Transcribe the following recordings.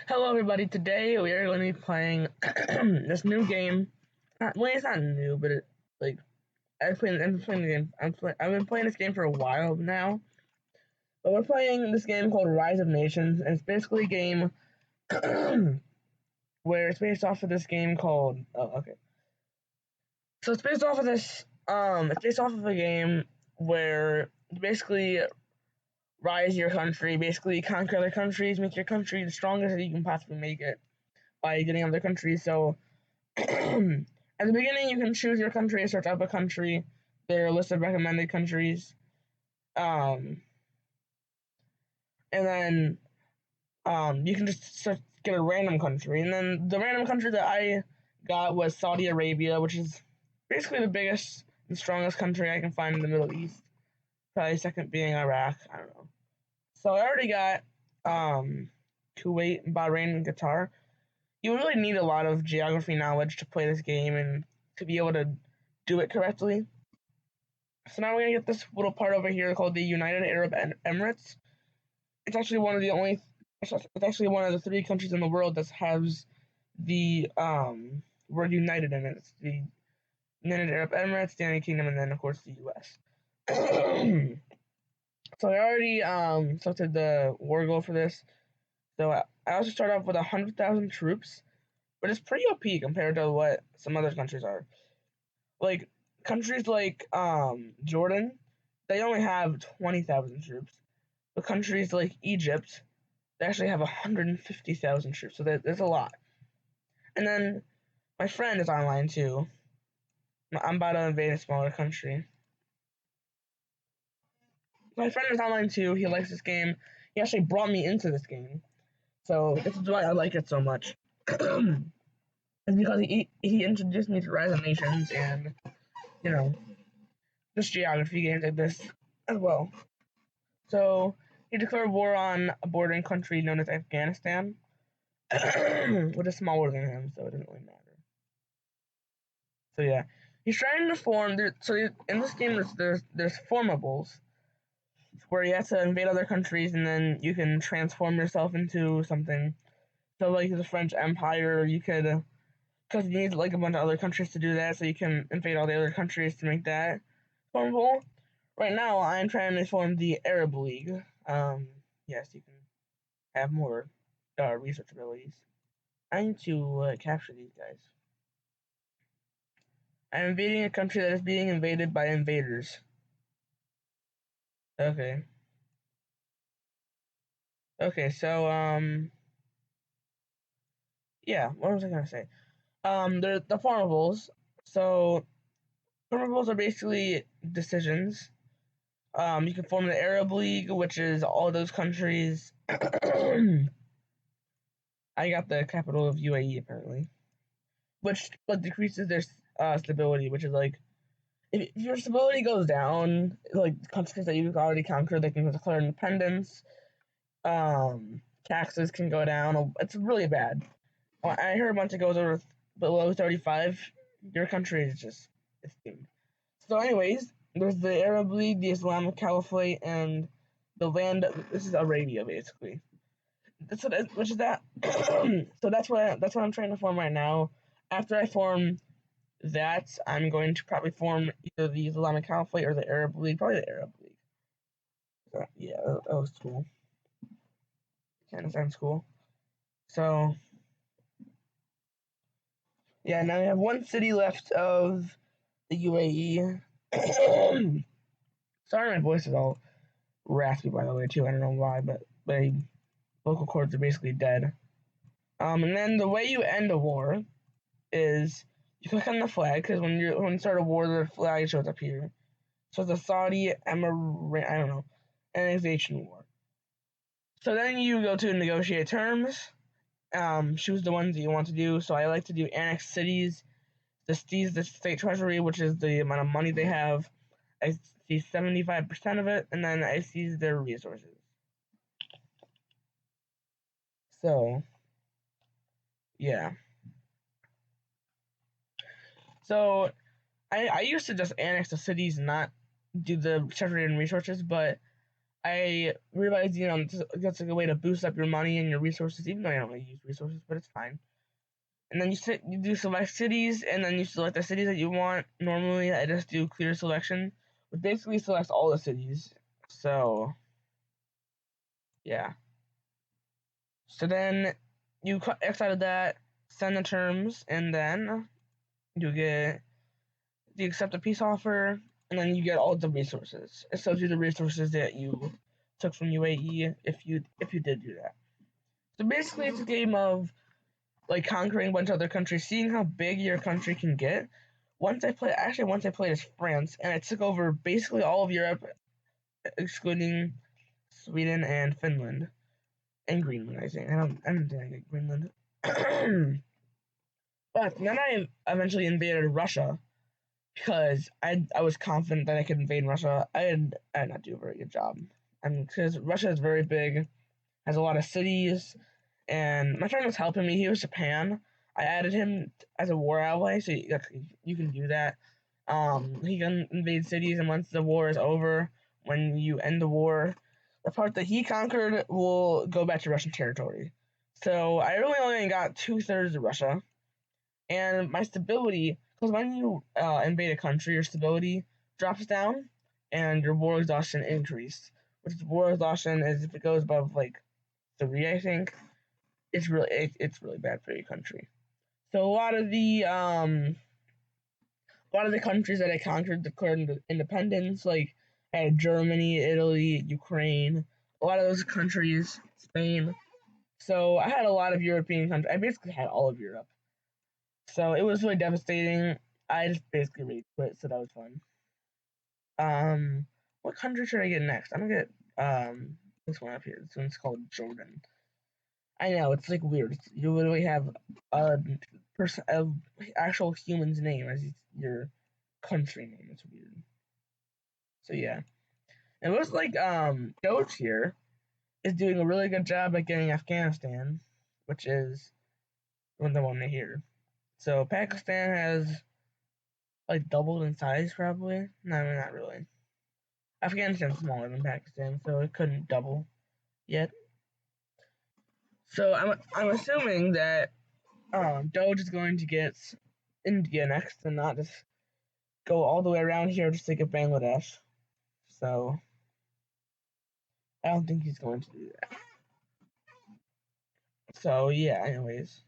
Hello, everybody. Today we are going to be playing this new game. Well, it's not new, but like I've been playing the game. I've been playing this game for a while now. But we're playing this game called Rise of Nations, and it's basically a game where it's based off of this game called. Oh, okay. So it's based off of this. It's based off of a game where you basically rise your country, basically conquer other countries, make your country the strongest that you can possibly make it by getting other countries. So at the beginning, you can choose your country, search up a country. There are a list of recommended countries, um, and then you can just get a random country. And then the random country that I got was Saudi Arabia, which is basically the biggest and strongest country I can find in the Middle East. Probably second being Iraq. I don't know. So I already got Kuwait, Bahrain, and Qatar. You really need a lot of geography knowledge to play this game and to be able to do it correctly. So now we're gonna get this little part over here called the United Arab Emirates. It's actually one of the only. It's actually one of the three countries in the world that has the word "united" in it. It's the United Arab Emirates, the United Kingdom, and then of course the U.S. So I already selected the war goal for this. So I also start off with 100,000 troops, but it's pretty OP compared to what some other countries are. Like countries like Jordan, they only have 20,000 troops. But countries like Egypt, they actually have 150,000 troops. So there's a lot. And then my friend is online too. I'm about to invade a smaller country. My friend is online too. He likes this game. He actually brought me into this game. So this is why I like it so much. It's because he introduced me to Rise of Nations and, you know, just geography games like this as well. So he declared war on a bordering country known as Afghanistan, which is smaller than him, so it doesn't really matter. So yeah, he's trying to form. In this game, there's formables where you have to invade other countries and then you can transform yourself into something. So like the French Empire, you could because you need like a bunch of other countries to do that, so you can invade all the other countries to make that formable. Right now, I'm trying to form the Arab League. Yes, you can have more research abilities. I need to capture these guys. I'm invading a country that is being invaded by invaders. Okay. Okay, so yeah, what was I gonna say? They're the formables. So formables are basically decisions. You can form the Arab League, which is all those countries. I got the capital of UAE apparently, which but decreases their stability, which is like if your stability goes down, like countries that you've already conquered, they can declare independence. Taxes can go down. It's really bad. I heard once it goes over below 35, your country is just it's doomed. So, anyways, there's the Arab League, the Islamic Caliphate, and the land. This is Arabia, basically. Which is that. So that's what I'm trying to form right now. After I form that, I'm going to probably form either the Islamic Caliphate or the Arab League. Probably the Arab League. So, yeah, that was cool. Kind of sounds cool. So, yeah, now we have one city left of the UAE. Sorry, my voice is all raspy, by the way, too. I don't know why, but my vocal cords are basically dead. And then the way you end a war is you click on the flag because when you start a war, the flag shows up here. So the Saudi Emirate, I don't know, annexation war. So then you go to negotiate terms. Choose the ones that you want to do. So I like to do annex cities. This sees the state treasury, which is the amount of money they have. I see 75% of it, and then I seize their resources. So, yeah. So, I used to just annex the cities and not do the treasury and resources, but I realized, that's a good way to boost up your money and your resources, even though I don't really use resources, but it's fine. And then you do select cities, and then you select the cities that you want. Normally, I just do clear selection, which basically selects all the cities. So, yeah. So then you X out of that, send the terms, and then you accept a peace offer, and then you get all the resources. It shows you the resources that you took from UAE if you did do that. So basically, it's a game of like conquering a bunch of other countries, seeing how big your country can get. Once I played as France, and I took over basically all of Europe, excluding Sweden and Finland and Greenland. I think I don't think I get Greenland. But then I eventually invaded Russia because I was confident that I could invade Russia. I did not do a very good job. Because Russia is very big, has a lot of cities, and my friend was helping me. He was Japan. I added him as a war ally, so you can do that. He can invade cities, and once the war is over, when you end the war, the part that he conquered will go back to Russian territory. So I really only got 2/3 of Russia, and my stability, because when you invade a country, your stability drops down, and your war exhaustion increased. Which war exhaustion is if it goes above like 3, I think it's really bad for your country. So a lot of the countries that I conquered declared independence, like I had Germany, Italy, Ukraine, a lot of those countries, Spain. So I had a lot of European countries. I basically had all of Europe. So it was really devastating. I just basically rage quit, so that was fun. What country should I get next? I'm gonna get this one up here. This one's called Jordan. I know it's like weird. You literally have a actual human's name as your country name. It's weird. So yeah, it looks like Doge here is doing a really good job at getting Afghanistan, which is the one they hear. So Pakistan has like doubled in size, probably. No, not really. Afghanistan's smaller than Pakistan, so it couldn't double yet. So I'm assuming that Doge is going to get India next and not just go all the way around here just to get Bangladesh. So I don't think he's going to do that. So yeah, anyways.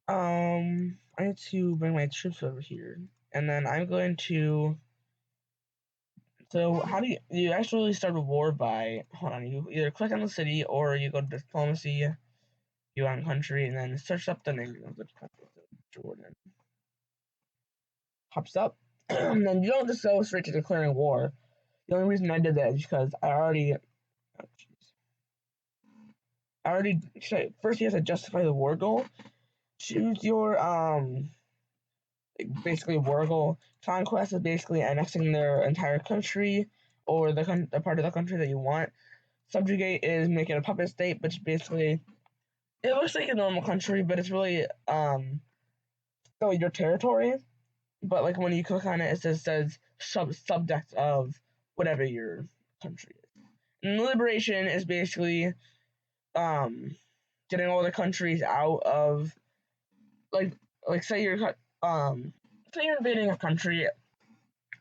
I need to bring my troops over here. And then I'm going to so how do you actually start a war by hold on, you either click on the city or you go to diplomacy, you on country, and then search up the name of the country. So Jordan. Pops up. And then you don't just go straight to declaring war. The only reason I did that is because first you have to justify the war goal. Choose your basically war goal. Conquest is basically annexing their entire country or the part of the country that you want. Subjugate is making a puppet state, which basically it looks like a normal country, but it's really still your territory. But like when you click on it, it just says subject of whatever your country is. And liberation is basically getting all the countries out of like say you're invading a country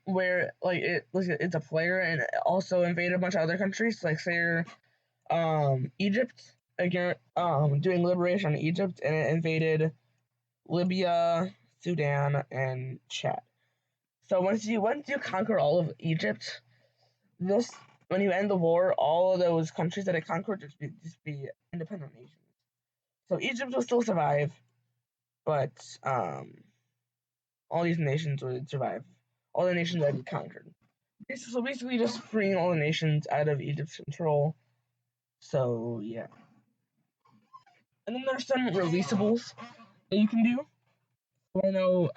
where it's a player and it also invaded a bunch of other countries. Like say you're Egypt again doing liberation on Egypt and it invaded Libya, Sudan, and Chad. So once you conquer all of Egypt, this when you end the war, all of those countries that it conquered just be independent nations. So Egypt will still survive, but all these nations would survive. All the nations that it conquered. So basically, just freeing all the nations out of Egypt's control. So yeah, and then there's some releasables that you can do. So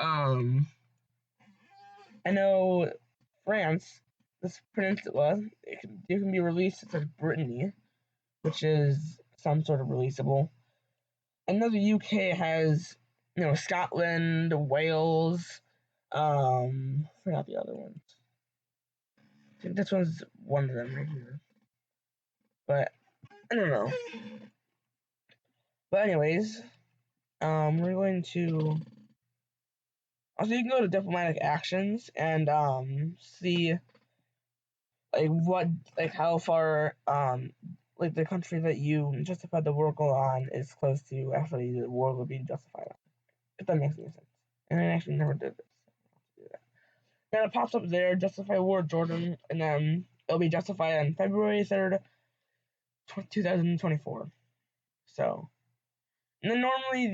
I know France, this peninsula, you can be released as Brittany, which is some sort of releasable. I know the UK has, Scotland, Wales, forgot the other ones. think this one's one of them right here. But I don't know. But anyways, we're going to also you can go to diplomatic actions and see like how far like the country that you justified the war goal on is close to actually the war will be justified on. If that makes any sense. And I actually never did this. Then it pops up there, justify war Jordan, and then it'll be justified on February 3rd, 2024. So, and then normally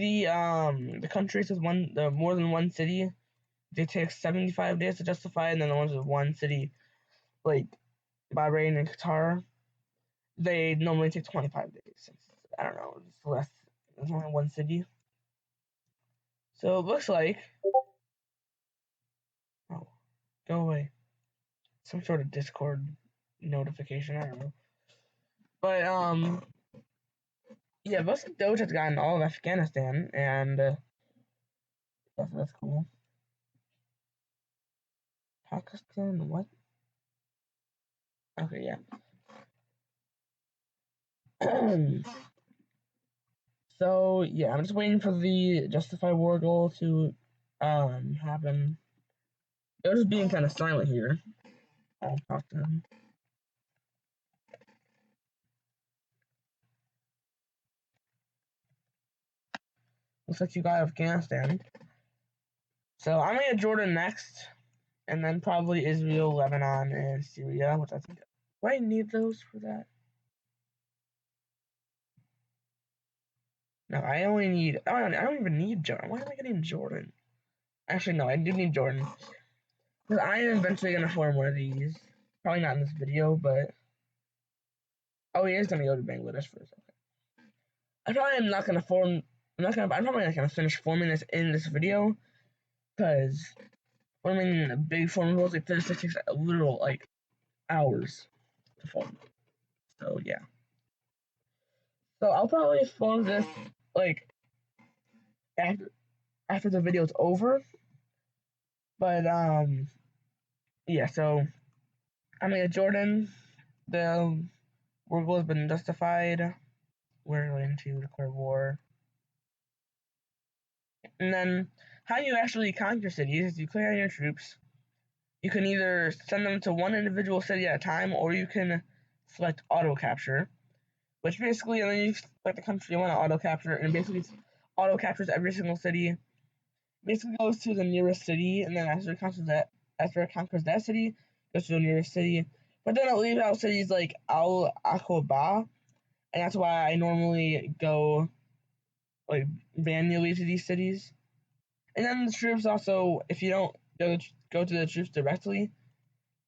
the countries with more than one city, they take 75 days to justify, and then the ones with one city, like Bahrain and Qatar, they normally take 25 days. Since, I don't know, it's less. There's only one city. So it looks like. Oh, go away. Some sort of Discord notification. I don't know. But yeah, looks like Doge has gotten all of Afghanistan, and that's cool. Pakistan, what? Okay, yeah. So yeah, I'm just waiting for the Justify War goal to happen. They're just being kind of silent here. I'll talk to them. Looks like you got Afghanistan. So I'm gonna get Jordan next, and then probably Israel, Lebanon, and Syria, which I think. Do I need those for that? No, I only need. I don't even need Jordan. Why am I getting Jordan? Actually, no, I do need Jordan. Because I am eventually going to form one of these. Probably not in this video, but. Oh, he is going to go to Bangladesh first. Okay. I probably am not going to form. I'm probably not going to finish forming this in this video. Because forming a big form rules like this takes a literal, like, hours to form. So, yeah. So, I'll probably form this, like, after the video's over. But, yeah, so. I mean, Jordan, the war goal has been justified. We're going to declare war. And then, how you actually conquer cities is you clear out your troops. You can either send them to one individual city at a time, or you can select auto capture, which basically, and then you select the country you want to auto capture, and basically auto captures every single city. Basically goes to the nearest city, and then after it conquers that city, goes to the nearest city. But then it leaves out cities like Al Aqaba, and that's why I normally go like manually to these cities. And then the troops also, if you don't go to the troops directly,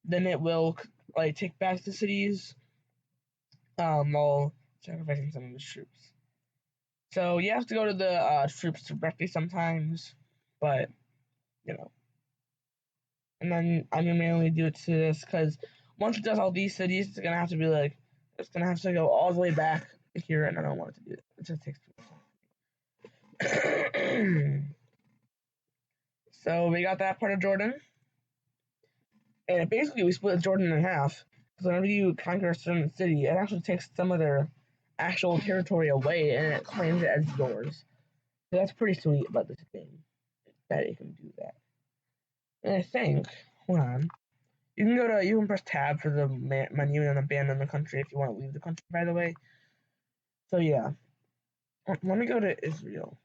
then it will like take back the cities while sacrificing some of the troops. So you have to go to the troops directly sometimes, but you know. And then I'm gonna manually do it to this because once it does all these cities, it's gonna have to be like it's gonna have to go all the way back here, and I don't want it to do it. It just takes too much time. So we got that part of Jordan. And basically, we split Jordan in half. Because whenever you conquer a certain city, it actually takes some of their actual territory away and it claims it as yours. So that's pretty sweet about this game, that it can do that. And I think, hold on, you can press tab for the menu and abandon the country if you want to leave the country, by the way. So yeah, let me go to Israel.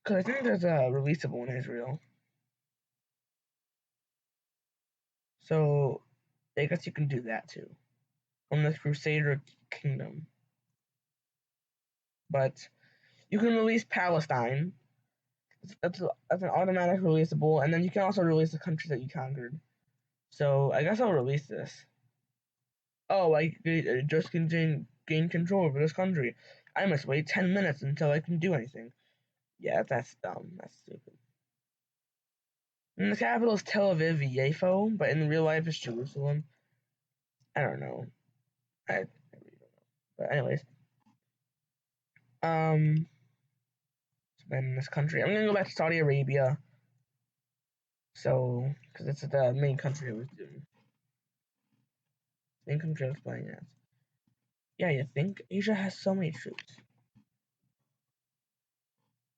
Because I think there's a releasable in Israel. So I guess you can do that too. From the Crusader Kingdom. But you can release Palestine. That's an automatic releasable, and then you can also release the countries that you conquered. So I guess I'll release this. Oh, I just can gain control over this country. I must wait 10 minutes until I can do anything. Yeah, that's dumb. That's stupid. And the capital is Tel Aviv, Yafo, but in real life it's Jerusalem. I don't know. I really don't know. But anyways, in this country, I'm gonna go back to Saudi Arabia. So, because it's the main country I was doing. Main country I was playing as. Yeah, you think? Asia has so many troops.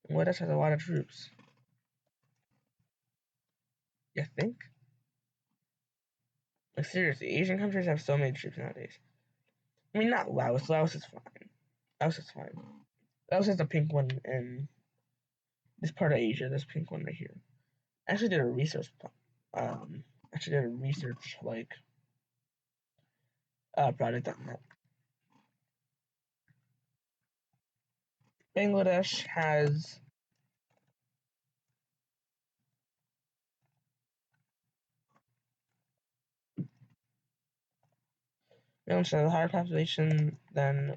What else has a lot of troops? You think? Like, seriously, Asian countries have so many troops nowadays. I mean, not Laos. Laos is fine. Laos is fine. Laos is the pink one in this part of Asia. This pink one right here. I actually did a research. Like project on that. Bangladesh has a higher population than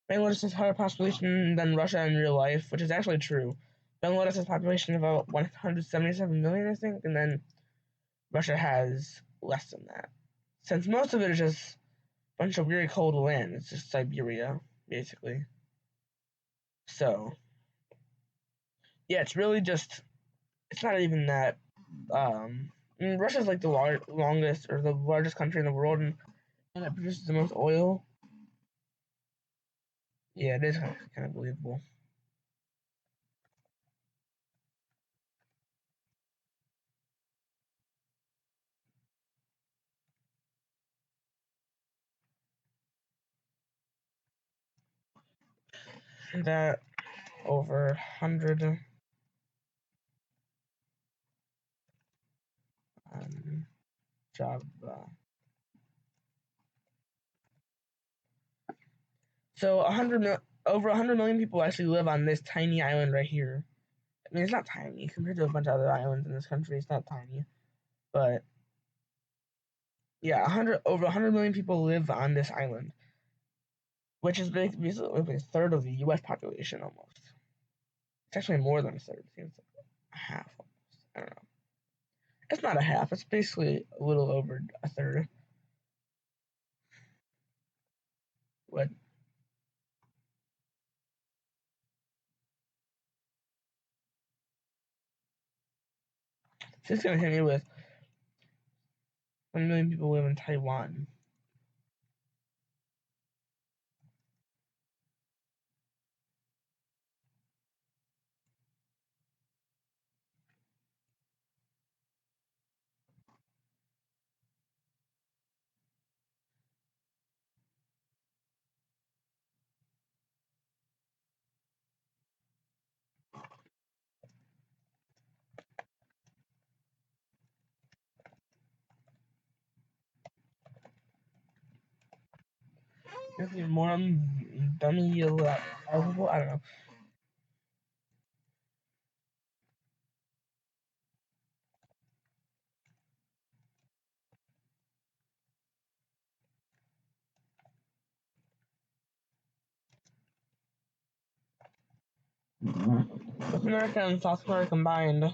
Bangladesh has a higher population than Russia in real life, which is actually true. Bangladesh has a population of about 177 million, I think, and then Russia has less than that. Since most of it is just a bunch of really cold land, it's just Siberia, basically. So, yeah, it's really just, it's not even that. I mean, Russia's like the longest or the largest country in the world, and it produces the most oil. Yeah, it is kind of believable. That over 100 job. So over 100 million people actually live on this tiny island right here. I mean, it's not tiny compared to a bunch of other islands in this country. It's not tiny, but yeah, over 100 million people live on this island, which is basically a third of the U.S. population almost. It's actually more than a third. It's like a half almost. I don't know. It's not a half. It's basically a little over a third. What? It's gonna hit me with 1 million people live in Taiwan. If you're more dummy, powerful, I don't know. North America and South America combined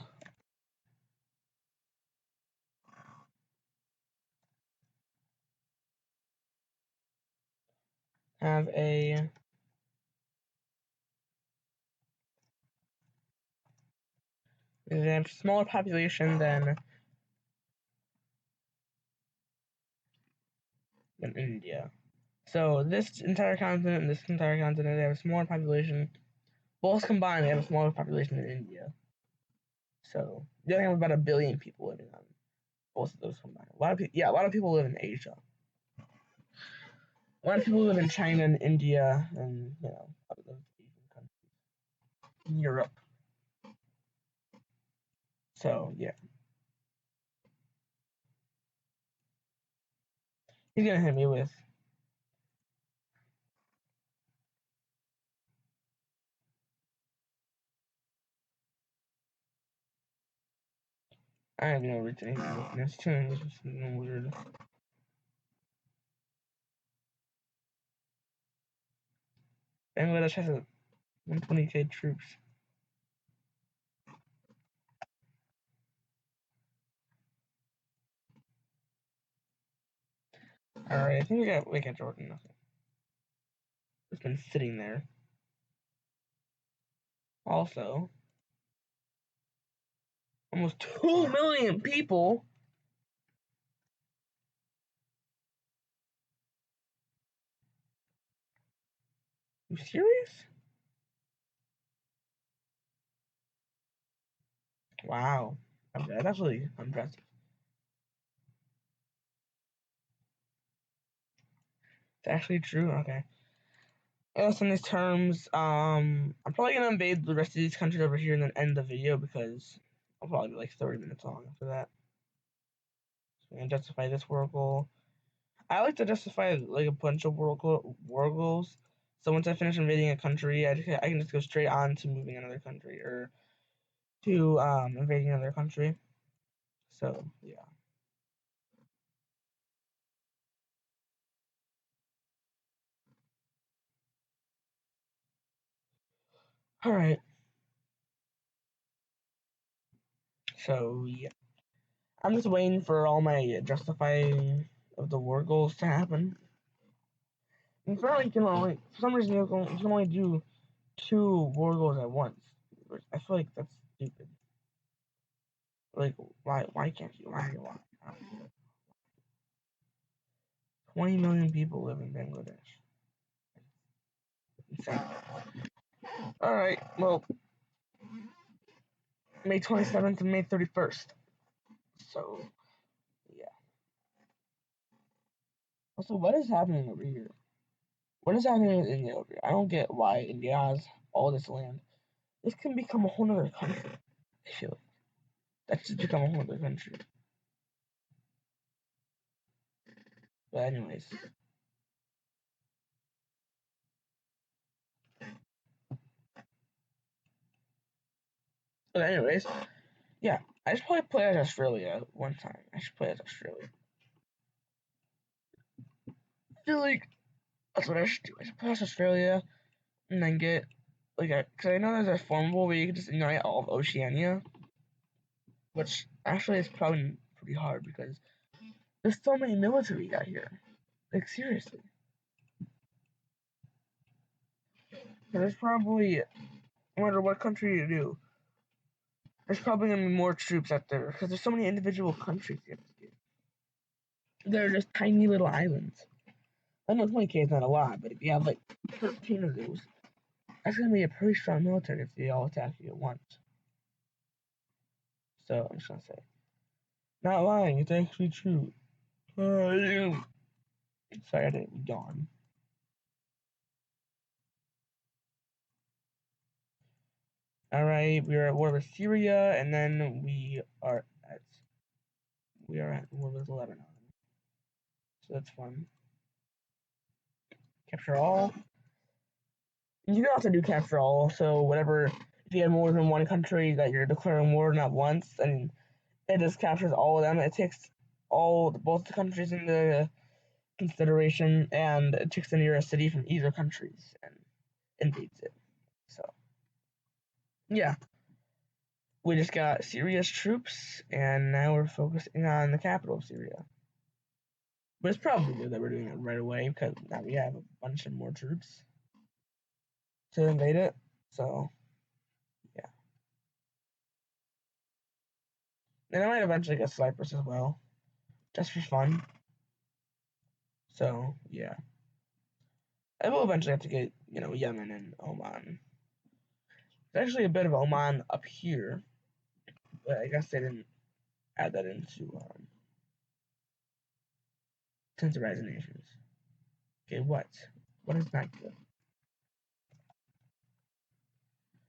have a smaller population than India. So this entire continent and this entire continent, they have a smaller population. Both combined, they have a smaller population than India. So they only have about 1 billion people living on both of those combined. A lot of people live in Asia. A lot of people live in China and India and other Asian countries, in Europe. So yeah, he's gonna hit me with. I have no reason. It's too weird. Bangladesh has 120k troops. Alright, I think we got Jordan. Okay. It's been sitting there. Also, almost 2 million people You serious? Wow. That's actually impressive. It's actually true. Okay. Yes, in these terms, I'm probably gonna invade the rest of these countries over here and then end the video because I'll probably be like 30 minutes long after that. So I'm gonna justify this world goal. I like to justify like a bunch of world goals. So once I finish invading a country, I can just go straight on to moving another country or to invading another country. So yeah. All right. So yeah, I'm just waiting for all my justifying of the war goals to happen. And apparently, for some reason you can only do 2 war goals at once. I feel like that's stupid. Like, why can't you? Why? 20 million people live in Bangladesh. Insane. All right. Well, May 27th and May 31st. So yeah. Also, what is happening over here? What is happening with India over here? I don't get why India has all this land. This can become a whole other country. I feel like that should become a whole other country. But anyways. Yeah, I should probably play as Australia one time. I should play as Australia. I feel like that's what I should do. I should play as Australia and then get because I know there's a formula where you can just unite all of Oceania, which actually is probably pretty hard because there's so many military out here. Like seriously, there's probably no matter what country you do, there's probably gonna be more troops out there because there's so many individual countries in this game. They're just tiny little islands. I know 20K is not a lot, but if you have like 13 of those, that's gonna be a pretty strong military if they all attack you at once. So I'm just gonna say, not lying, it's actually true. Sorry, I didn't yawn. All right, we are at war with Syria, and then we are at war with Lebanon. So that's fun. Capture all. You can also do capture all. So whatever, if you have more than one country that you're declaring war on at once, and it just captures all of them. It takes both the countries into consideration, and it takes the nearest city from either countries and invades it. So yeah, we just got Syria's troops, and now we're focusing on the capital of Syria. But it's probably good that we're doing it right away because now we have a bunch of more troops to invade it. So yeah, and I might eventually get Cyprus as well, just for fun. So yeah, I will eventually have to get Yemen and Oman. There's actually a bit of Oman up here, but I guess they didn't add that into Tensorizing Nations. Okay, what? What is not good?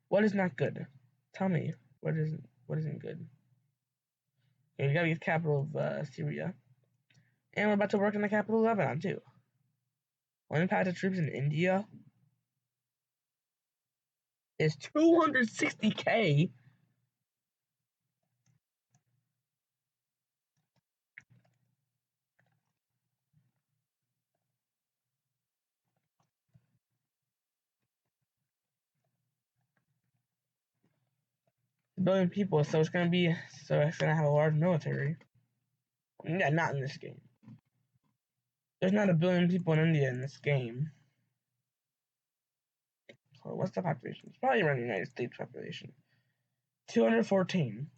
What is not good? Tell me what isn't good. Okay, we gotta get the capital of Syria, and we're about to work in the capital of Lebanon too. One impact of troops in India is 260K. A billion people, so it's gonna have a large military. Yeah, not in this game. There's not a billion people in India in this game. So what's the population? It's probably around the United States population. 214.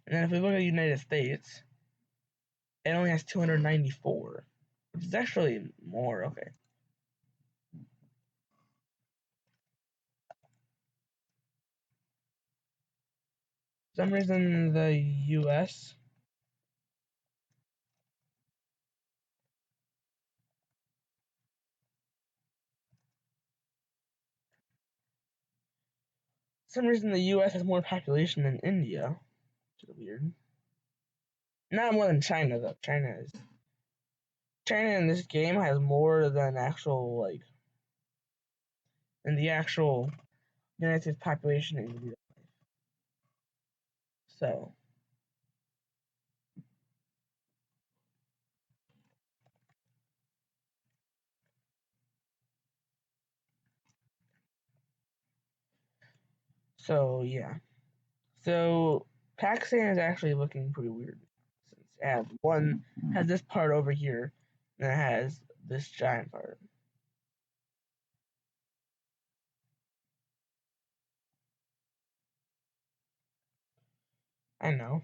And then if we look at the United States, it only has 294. which is actually more. Okay. For some reason, the U.S. some reason the U.S. has more population than India, which is weird. Not more than China though. China in this game has more than actual like in the actual United States population in real life. So yeah. So Pakistan is actually looking pretty weird since it has this part over here and it has this giant part. I know.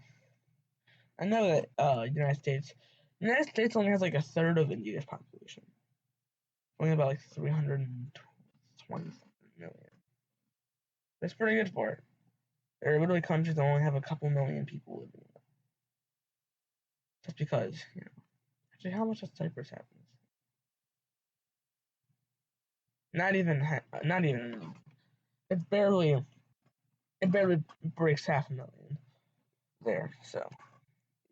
I know that United States only has like a third of India's population. Only about like 320 million. That's pretty good for it. There are literally countries that only have a couple million people living in it. Just because, Actually, how much does Cyprus have? Not even. It's barely. It barely breaks 500,000 there. So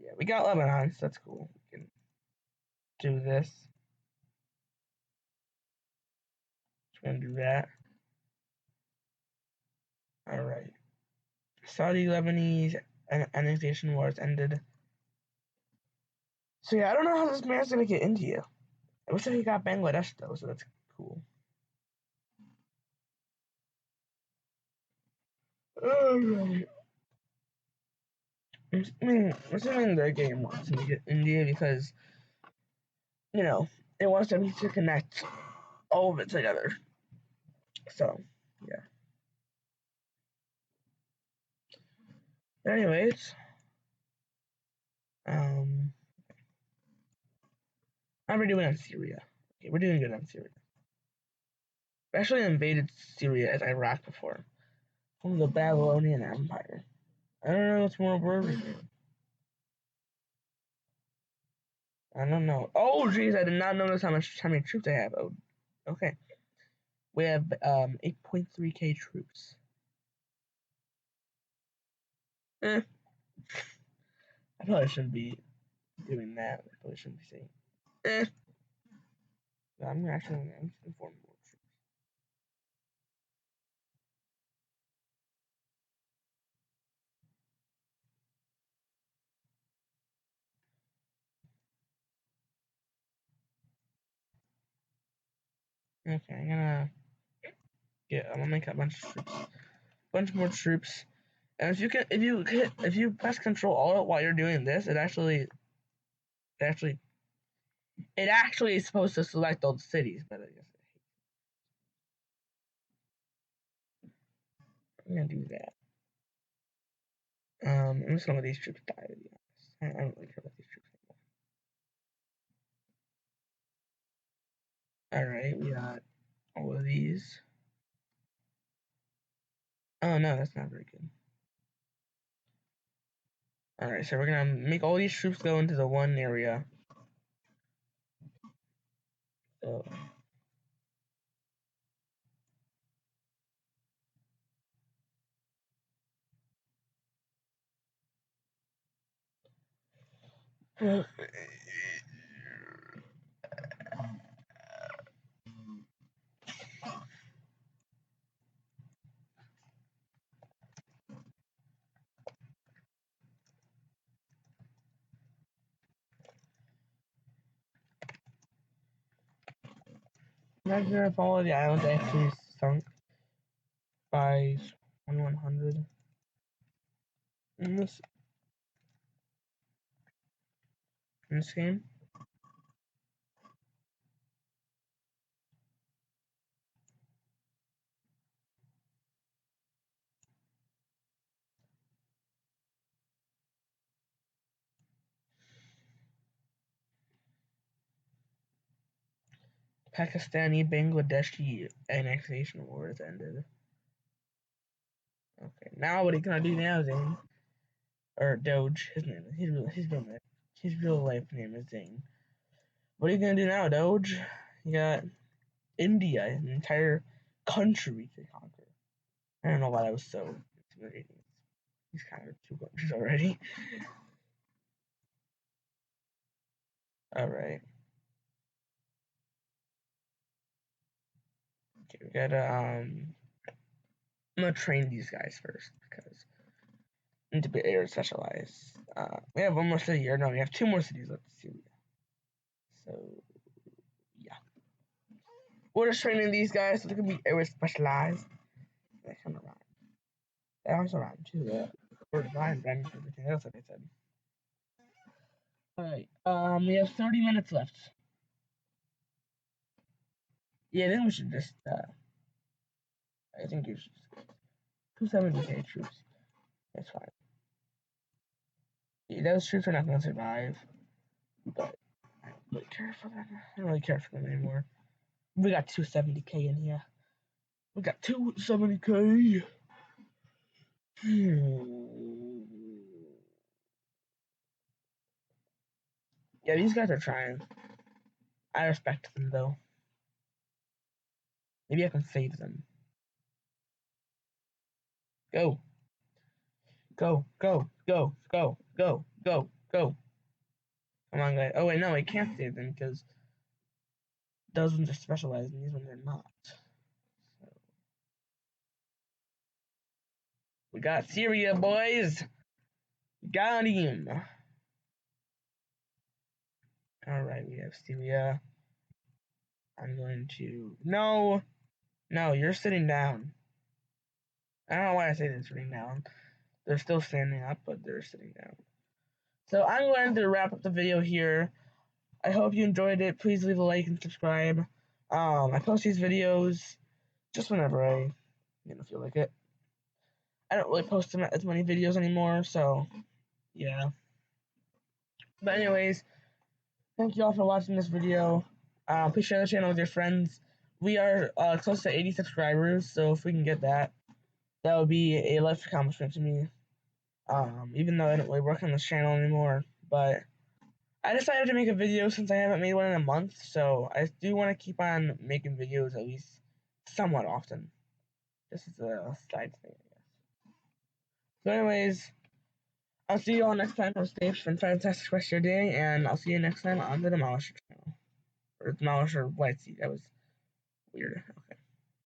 yeah, we got Lebanon, so that's cool. We can do this. Just gonna do that. All right. Saudi-Lebanese annexation wars ended. So yeah, I don't know how this man's gonna get India. I wish that he got Bangladesh though, so that's cool. Alright. I'm assuming the game wants him to get India because, it wants them to connect all of it together. So, yeah. Anyways, how are we doing on Syria? Okay, we're doing good on Syria. We actually invaded Syria as Iraq before from the Babylonian Empire. I don't know what's more worrying. I don't know. Oh, jeez, I did not notice how many troops I have. Oh, okay. We have 8.3k troops. I probably shouldn't be doing that. I probably shouldn't be saying. I'm actually going to inform more troops. Okay, I'm gonna make a bunch more troops. And if you press Control Alt while you're doing this, actually, it actually is supposed to select all the cities, but I guess I'm gonna do that. I'm just gonna let these troops die, to be honest. I don't really care about these troops anymore. Alright, we got all of these. Oh no, that's not very good. Alright, so we're gonna make all these troops go into the one area. So imagine if all of the islands actually sunk by 100 in this game. Pakistani-Bangladeshi annexation war has ended. Okay, now what are you gonna do now, Zane? Or Doge, his real life name is Zane. What are you gonna do now, Doge? You got India, an entire country to conquer. I don't know why that was so intimidating. He's kind of 2 countries already. Alright. Okay, we gotta, I'm gonna train these guys first, because I need to be area specialized. We have one more city here. No, we have 2 more cities left to see. So, yeah. We're just training these guys so they can be area specialized. That kind of rhyme. That also rhyme too. The word rhyme and everything else that I said. Alright, we have 30 minutes left. Yeah, then we should just, I think you should just 270k troops. That's fine. Yeah, those troops are not gonna survive, but I don't really care for them. I don't really care for them anymore. We got 270k in here. We got 270k. Yeah, these guys are trying. I respect them though. Maybe I can save them. Go. Go, go, go, go, go, go, go. Come on, guys. Oh, wait, no, I can't save them because those ones are specialized and these ones are not. So, we got Syria, boys. Got him. Alright, we have Syria. I'm going to... No! No, you're sitting down. I don't know why I say they're sitting down. They're still standing up, but they're sitting down. So I'm going to wrap up the video here. I hope you enjoyed it. Please leave a like and subscribe. I post these videos just whenever I feel like it. I don't really post as many videos anymore, so yeah. But anyways, thank you all for watching this video. Please share the channel with your friends. We are close to 80 subscribers, so if we can get that, that would be a life accomplishment to me. Even though I don't really work on this channel anymore, but I decided to make a video since I haven't made one in a month, so I do want to keep on making videos at least somewhat often. Just as a side thing, I guess. So anyways, I'll see you all next time. Have a safe and fantastic rest of your day, and I'll see you next time on the Demolisher channel. Or Demolisher YT. That was weird. Okay.